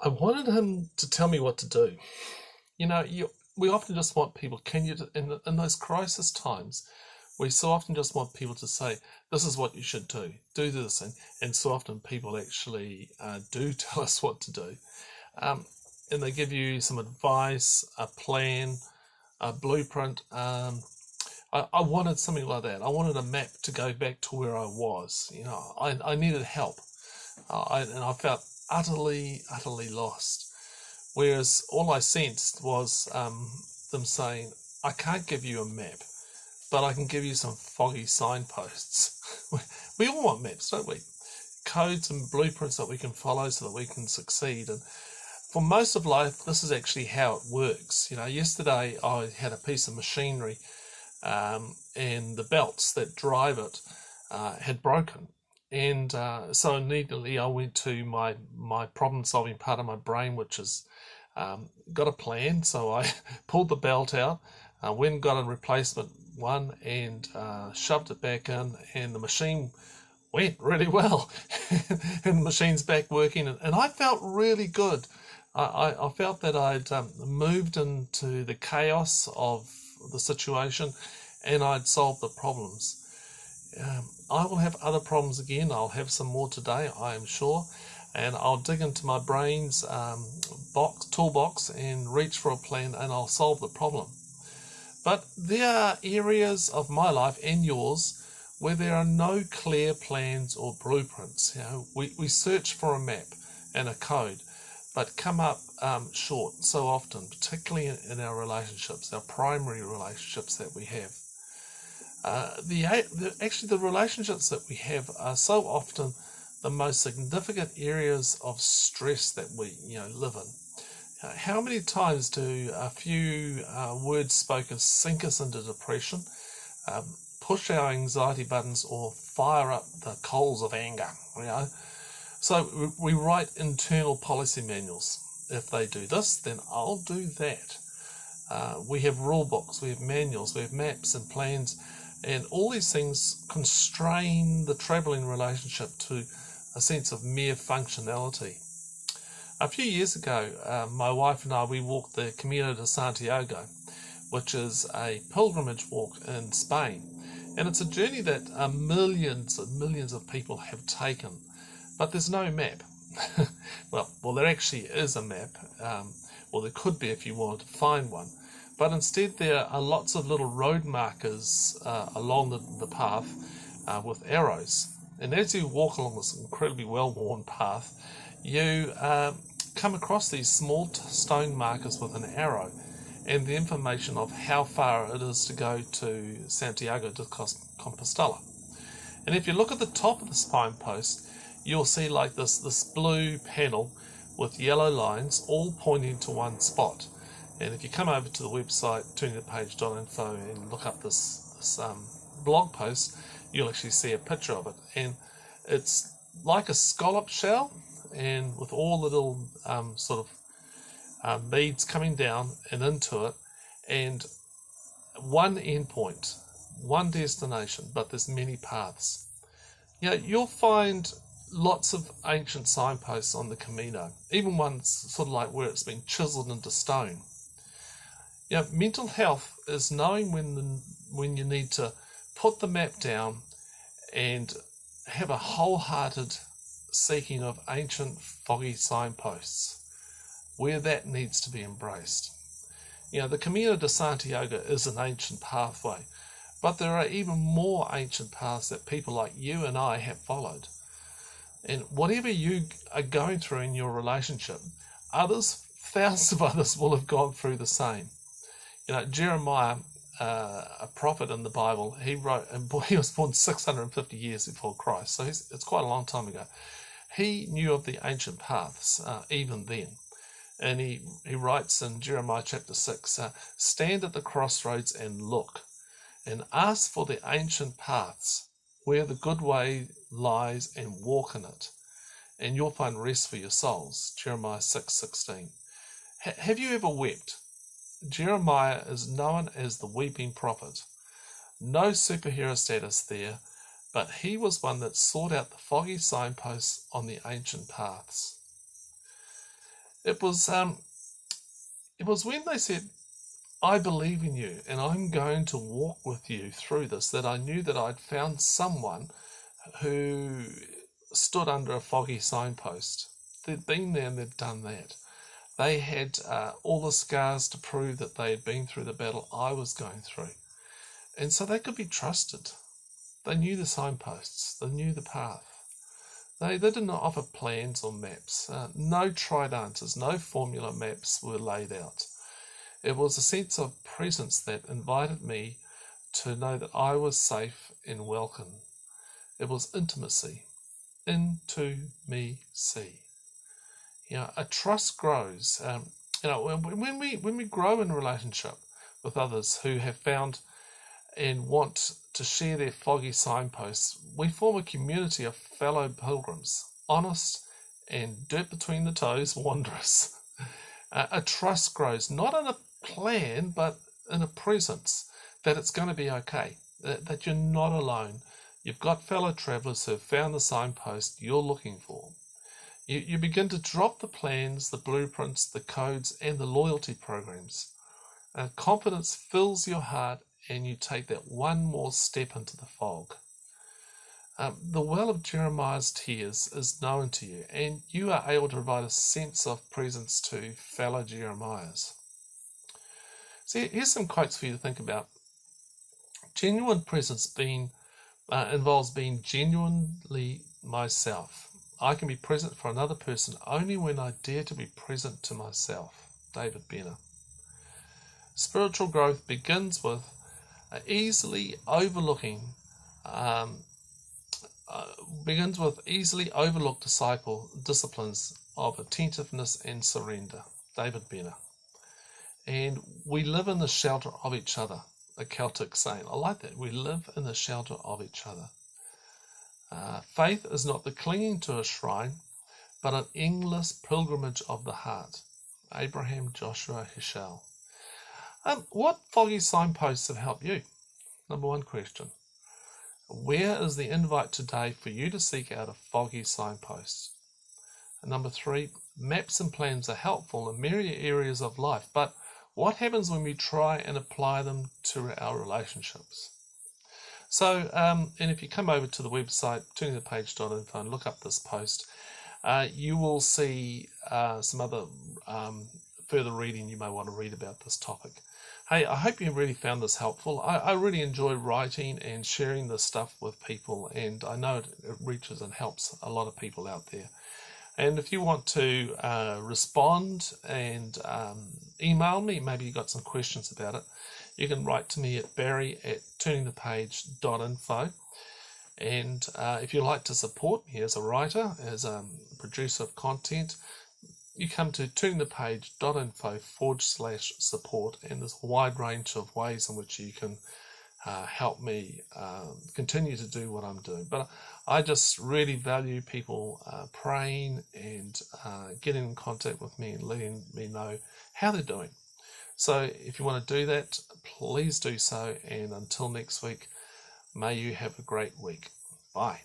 I wanted him to tell me what to do. We often just want people, in those crisis times, we so often just want people to say, this is what you should do this. And so often people actually do tell us what to do. Um, and they give you some advice, a plan, a blueprint. I wanted something like that. I wanted a map to go back to where I was. I needed help. And I felt utterly lost. Whereas all I sensed was them saying, I can't give you a map, but I can give you some foggy signposts. We all want maps, don't we? Codes and blueprints that we can follow so that we can succeed. And for most of life, this is actually how it works. Yesterday I had a piece of machinery and the belts that drive it had broken. And so immediately I went to my problem-solving part of my brain, which is got a plan. So I pulled the belt out, went and got a replacement one, and shoved it back in, and the machine went really well. And the machine's back working, and I felt really good. I felt that I'd moved into the chaos of the situation, and I'd solved the problems. I will have other problems again. I'll have some more today, I am sure, and I'll dig into my brain's toolbox and reach for a plan, and I'll solve the problem. But there are areas of my life and yours where there are no clear plans or blueprints. We search for a map and a code, but come up short so often, particularly in our relationships, our primary relationships that we have. The relationships that we have are so often the most significant areas of stress that we live in. How many times do a few words spoken sink us into depression, push our anxiety buttons, or fire up the coals of anger? So we write internal policy manuals. If they do this, then I'll do that. We have rule books, we have manuals, we have maps and plans, and all these things constrain the travelling relationship to a sense of mere functionality. A few years ago, my wife and I, we walked the Camino de Santiago, which is a pilgrimage walk in Spain. And it's a journey that millions and millions of people have taken, but there's no map. well, there actually is a map, or there could be if you wanted to find one. But instead there are lots of little road markers along the path with arrows. And as you walk along this incredibly well-worn path, you come across these small stone markers with an arrow and the information of how far it is to go to Santiago de Compostela. And if you look at the top of the signpost, you'll see like this blue panel with yellow lines all pointing to one spot. And if you come over to the website, turningthepage.info, and look up this blog post, you'll actually see a picture of it. And it's like a scallop shell, and with all the little beads coming down and into it, and one endpoint, one destination, but there's many paths. You'll find lots of ancient signposts on the Camino, even ones sort of like where it's been chiseled into stone. Mental health is knowing when you need to put the map down and have a wholehearted seeking of ancient foggy signposts, where that needs to be embraced. The Camino de Santiago is an ancient pathway, but there are even more ancient paths that people like you and I have followed. And whatever you are going through in your relationship, thousands of others will have gone through the same. Jeremiah, a prophet in the Bible, he wrote, and he was born 650 years before Christ, so it's quite a long time ago. He knew of the ancient paths even then. And he writes in Jeremiah chapter 6, stand at the crossroads and look, and ask for the ancient paths, where the good way lies, and walk in it, and you'll find rest for your souls. Jeremiah 6:16. Have you ever wept? Jeremiah is known as the weeping prophet. No superhero status there, but he was one that sought out the foggy signposts on the ancient paths. It was when they said, I believe in you and I'm going to walk with you through this, that I knew that I'd found someone who stood under a foggy signpost. They'd been there and they'd done that. They had all the scars to prove that they had been through the battle I was going through. And so they could be trusted. They knew the signposts. They knew the path. They did not offer plans or maps. No tried answers, no formula maps were laid out. It was a sense of presence that invited me to know that I was safe and welcome. It was intimacy. Into me see. A trust grows. When we grow in relationship with others who have found and want to share their foggy signposts, we form a community of fellow pilgrims, honest and dirt between the toes wanderers. A trust grows, not in a plan, but in a presence that it's going to be okay, that you're not alone. You've got fellow travellers who have found the signpost you're looking for. You begin to drop the plans, the blueprints, the codes, and the loyalty programs. Confidence fills your heart, and you take that one more step into the fog. The well of Jeremiah's tears is known to you, and you are able to provide a sense of presence to fellow Jeremiahs. So here's some quotes for you to think about. Genuine presence involves being genuinely myself. I can be present for another person only when I dare to be present to myself. David Benner. Spiritual growth begins with easily overlooked disciplines of attentiveness and surrender. David Benner. And we live in the shelter of each other. A Celtic saying. I like that. We live in the shelter of each other. Faith is not the clinging to a shrine, but an endless pilgrimage of the heart. Abraham Joshua Heschel. What foggy signposts have helped you? Number one question. Where is the invite today for you to seek out a foggy signpost? And number three, maps and plans are helpful in many areas of life, but what happens when we try and apply them to our relationships? So, and if you come over to the website, turningthepage.info, and look up this post, you will see some other further reading you may want to read about this topic. Hey, I hope you really found this helpful. I really enjoy writing and sharing this stuff with people, and I know it reaches and helps a lot of people out there. And if you want to respond and email me, maybe you've got some questions about it, you can write to me at barry@turningthepage.info. And if you'd like to support me as a writer, as a producer of content, you come to turningthepage.info/support, and there's a wide range of ways in which you can help me continue to do what I'm doing. But I just really value people praying and getting in contact with me and letting me know how they're doing. So if you want to do that, please do so. And until next week, may you have a great week. Bye.